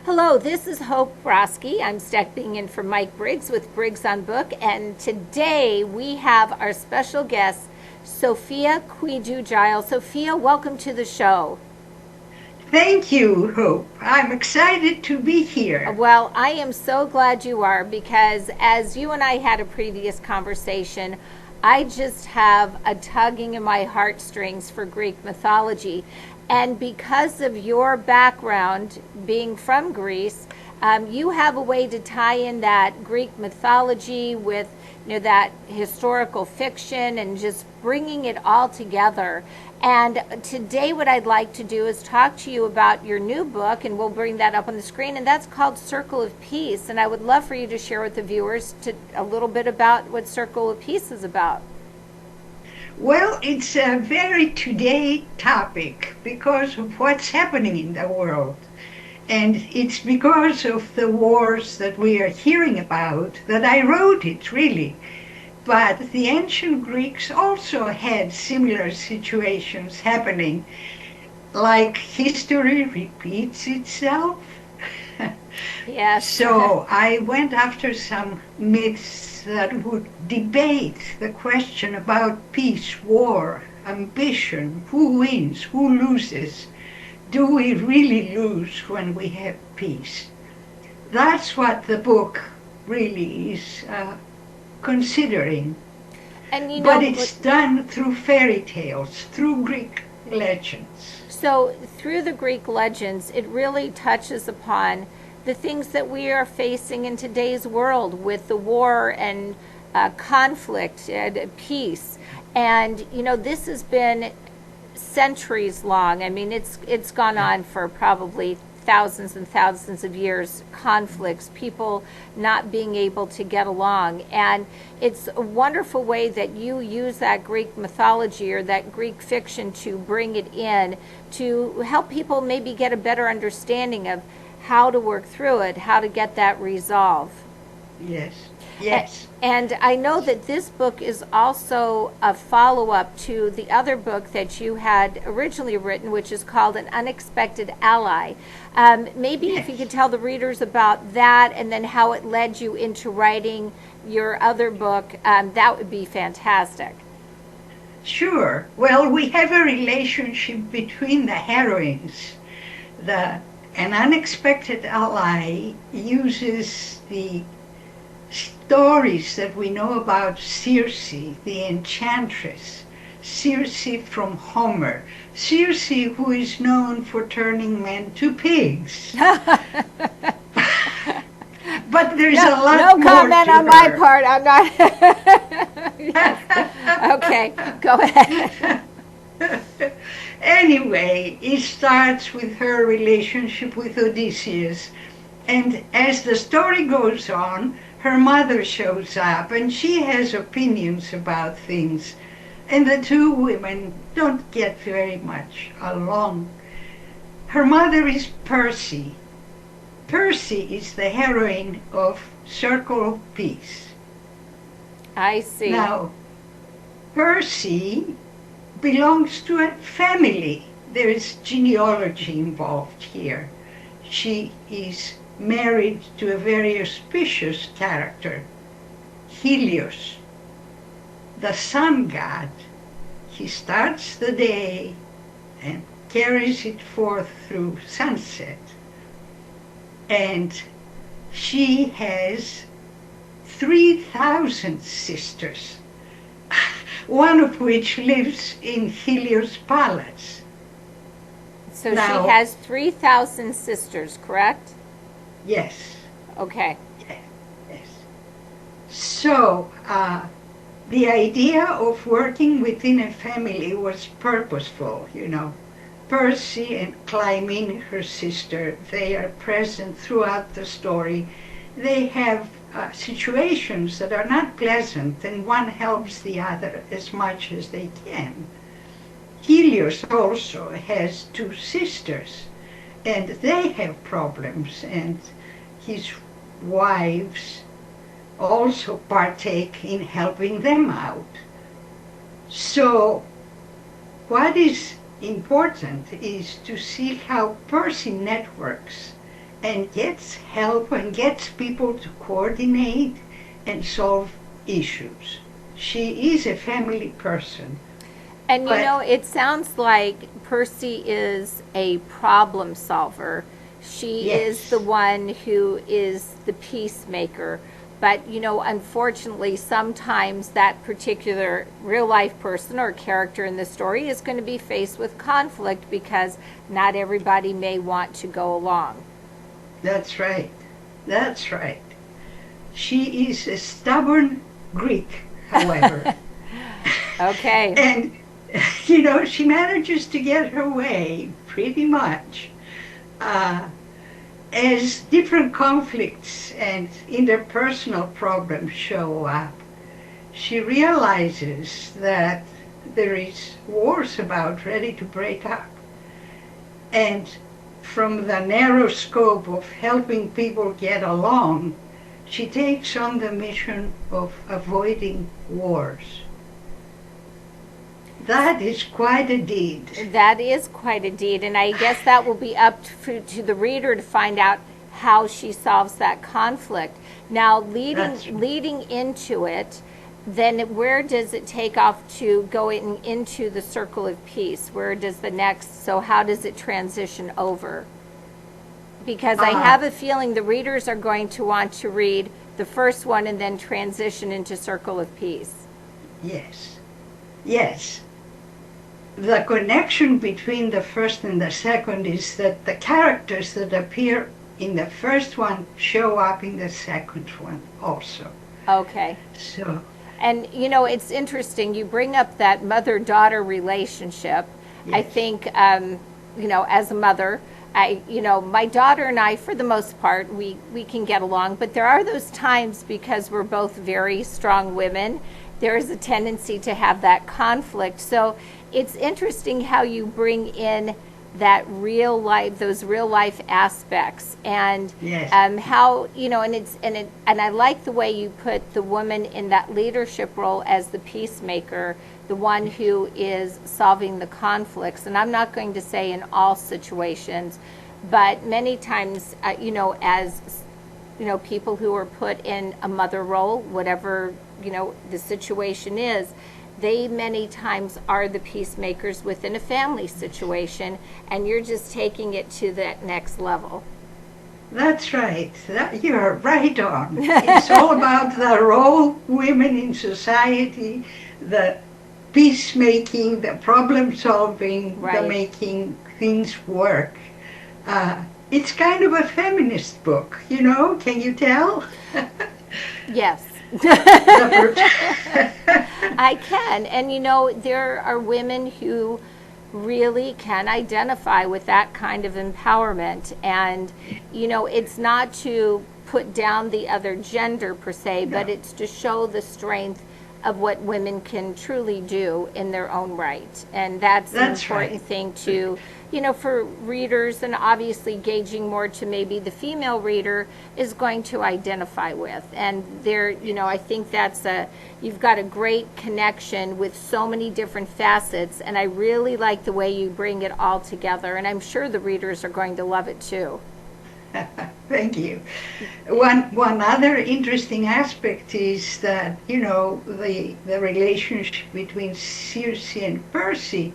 Hello, this is Hope Broski. I'm stepping in for Mike Briggs with Briggs on Book, and today we have our special guest, Sophia Kouidou-Giles. Sophia, welcome to the show. Thank you, Hope. I'm excited to be here. Well, I am so glad you are because as you and I had a previous conversation, I just have a tugging in my heartstrings for Greek mythology. And because of your background being from Greece, you have a way to tie in that Greek mythology with that historical fiction and just bringing it all together. And today what I'd like to do is talk to you about your new book, and we'll bring that up on the screen, and that's called Circle of Peace. And I would love for you to share with the viewers a little bit about what Circle of Peace is about. Well, it's a very today topic because of what's happening in the world. And it's because of the wars that we are hearing about that I wrote it, really. But the ancient Greeks also had similar situations happening, like history repeats itself. Yes. So I went after some myths that would debate the question about peace, war, ambition, who wins, who loses. Do we really lose when we have peace? That's what the book really is considering. And But it's done through fairy tales, through Greek legends. So through the Greek legends, it really touches upon the things that we are facing in today's world with the war and conflict and peace. And this has been centuries long. I mean, it's gone on for probably thousands and thousands of years, conflicts, people not being able to get along. And it's a wonderful way that you use that Greek mythology or that Greek fiction to bring it in to help people maybe get a better understanding of how to work through it, how to get that resolve. Yes. Yes. And I know that this book is also a follow-up to the other book that you had originally written, which is called An Unexpected Ally. Maybe if you could tell the readers about that and then how it led you into writing your other book, that would be fantastic. Sure. Well, we have a relationship between the heroines. An Unexpected Ally uses the stories that we know about Circe, the enchantress, Circe from Homer, Circe who is known for turning men to pigs. But there's a lot more no comment to on her. my part. I'm not. Yes. Okay, go ahead. Anyway, it starts with her relationship with Odysseus. And as the story goes on, her mother shows up and she has opinions about things. And the two women don't get very much along. Her mother is Percy. Percy is the heroine of Circle of Peace. I see. Now, Percy belongs to a family. There is genealogy involved here. She is married to a very auspicious character, Helios, the sun god. He starts the day and carries it forth through sunset. And she has 3,000 sisters, one of which lives in Helios' palace. So now, she has 3,000 sisters, correct? Yes. Okay. Yes. So the idea of working within a family was purposeful, Percy and Clymene, her sister, they are present throughout the story. They have situations that are not pleasant, and one helps the other as much as they can. Helios also has two sisters, and they have problems, and his wives also partake in helping them out. So what is important is to see how Percy networks and gets help and gets people to coordinate and solve issues. She is a family person. And you But know, it sounds like Percy is a problem solver. She is the yes, one who is the peacemaker. But, you know, unfortunately, sometimes that particular real life person or character in the story is going to be faced with conflict because not everybody may want to go along. that's right. That's right. She is a stubborn Greek, however. Okay. And, you know, she manages to get her way pretty much. Uh, as different conflicts and interpersonal problems show up, she realizes that there is wars about ready to break up. And from the narrow scope of helping people get along, she takes on the mission of avoiding wars. That is quite a deed. That is quite a deed, and I guess that will be up to the reader to find out how she solves that conflict. Now, That's leading into it, then where does it take off to go into the circle of peace? Where does the next, so how does it transition over? Because I uh, have a feeling the readers are going to want to read the first one and then transition into circle of peace. yes, yes. The connection between the first and the second is that the characters that appear in the first one show up in the second one also. Okay. So, And you know, it's interesting. You bring up that mother-daughter relationship. I yes, think, you know, as a mother, you know, my daughter and I, for the most part, we can get along. But there are those times because we're both very strong women. There is a tendency to have that conflict. So it's interesting how you bring in that real life, those real life aspects, and yes, how, you know, and I like the way you put the woman in that leadership role as the peacemaker, the one who is solving the conflicts. And I'm not going to say in all situations, but many times, you know, as you know, people who are put in a mother role, whatever, you know, the situation is, they many times are the peacemakers within a family situation, and you're just taking it to that next level. that's right. You're right on. It's all about the role women in society, the peacemaking, the problem solving, the Right. making things work. It's kind of a feminist book, you know, can you tell? Yes. The I can. And you know, there are women who really can identify with that kind of empowerment. And, you know, it's not to put down the other gender per se, but No, it's to show the strength of what women can truly do in their own right. And that's an that's important right. thing to, you know, for readers, and obviously gauging more to maybe the female reader is going to identify with. And there, you know, I think you've got a great connection with so many different facets, and I really like the way you bring it all together, and I'm sure the readers are going to love it too. Thank you. One other interesting aspect is that, you know, the relationship between Circe and Percy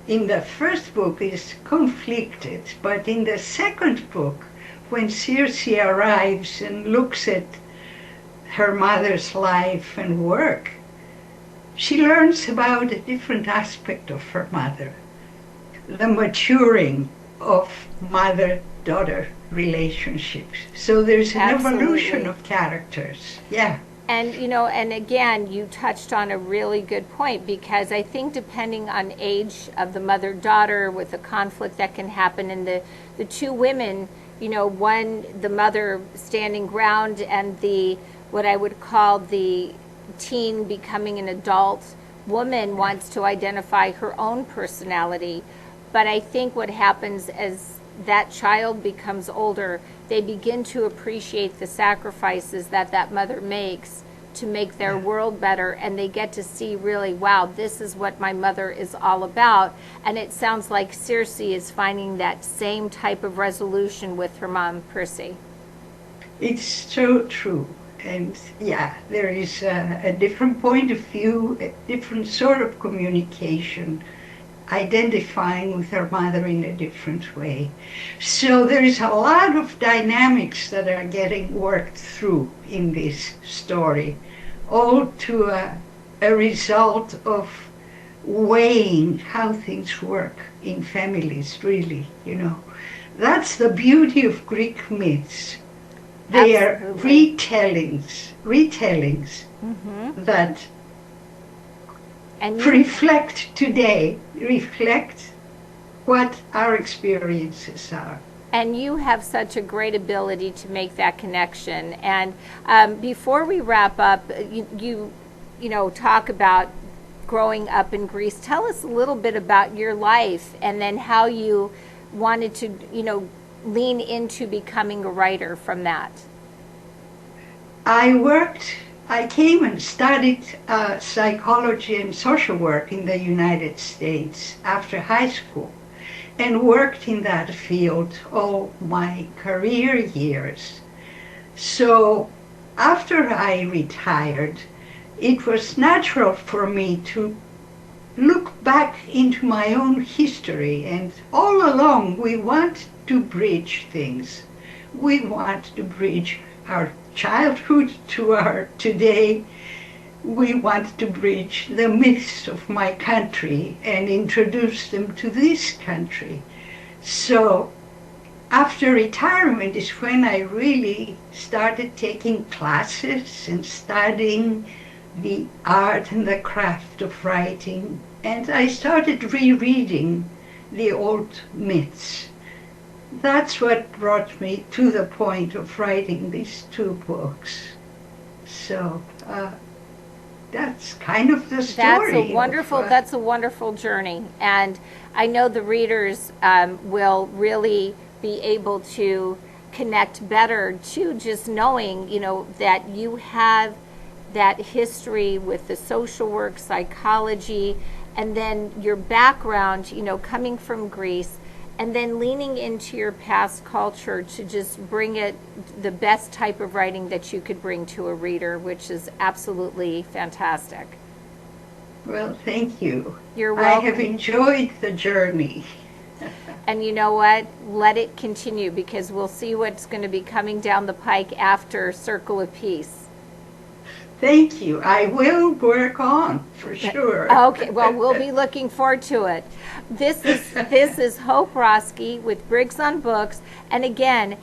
in the first book is conflicted, but in the second book, when Circe arrives and looks at her mother's life and work, she learns about a different aspect of her mother, the maturing of mother-daughter relationships. So there's an evolution Absolutely. of characters. Yeah, And, you know, and again, you touched on a really good point, because I think depending on age of the mother-daughter, with the conflict that can happen, and the two women, you know, one, the mother standing ground, and the, what I would call the teen becoming an adult woman, wants to identify her own personality. But I think what happens as that child becomes older, they begin to appreciate the sacrifices that that mother makes to make their world better, and they get to see really, wow, this is what my mother is all about. And it sounds like Circe is finding that same type of resolution with her mom, Percy. It's so true. And yeah, there is a different point of view, a different sort of communication, identifying with her mother in a different way. So there is a lot of dynamics that are getting worked through in this story, all to a result of weighing how things work in families, really, you know. That's the beauty of Greek myths. They Absolutely. are retellings that And you reflect today, reflect what our experiences are. And you have such a great ability to make that connection. And before we wrap up, you know, talk about growing up in Greece. Tell us a little bit about your life, and then how you wanted to, you know, lean into becoming a writer from that. I came and studied psychology and social work in the United States after high school, and worked in that field all my career years. So after I retired, it was natural for me to look back into my own history, and all along we want to bridge things. We want to bridge our childhood to our today. We want to bridge the myths of my country and introduce them to this country. So after retirement is when I really started taking classes and studying the art and the craft of writing, and I started rereading the old myths. That's what brought me to the point of writing these two books. So that's kind of the story. That's a wonderful journey. And I know the readers will really be able to connect better to just knowing, you know, that you have that history with the social work, psychology, and then your background, you know, coming from Greece, and then leaning into your past culture to just bring it the best type of writing that you could bring to a reader, which is absolutely fantastic. Well, thank you. You're welcome. I have enjoyed the journey. And you know what? Let it continue, because we'll see what's going to be coming down the pike after Circle of Peace. Thank you. I will work on, for sure. Okay, well, we'll be looking forward to it. This is Hope Roski with Briggs on Books. And again,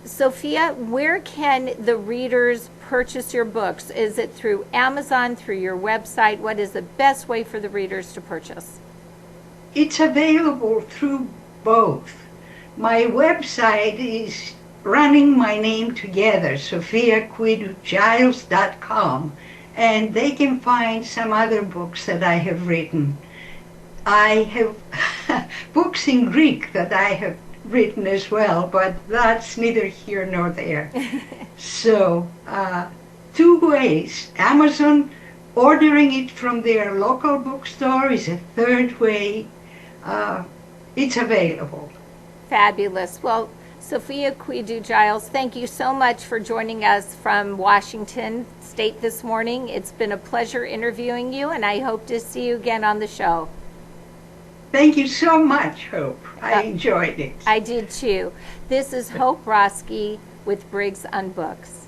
Sophia, where can the readers purchase your books? Is it through Amazon, through your website? What is the best way for the readers to purchase? It's available through both. My website is running my name together, SophiaKouidou-Giles.com, and they can find some other books that I have written. I have books in Greek that I have written as well, but that's neither here nor there. So, two ways. Amazon, ordering it from their local bookstore, is a third way. It's available. Fabulous. Well, Sophia Kouidou-Giles, thank you so much for joining us from Washington State this morning. It's been a pleasure interviewing you, and I hope to see you again on the show. Thank you so much, Hope. I enjoyed it. I did too. This is Hope Roski with Briggs on Books.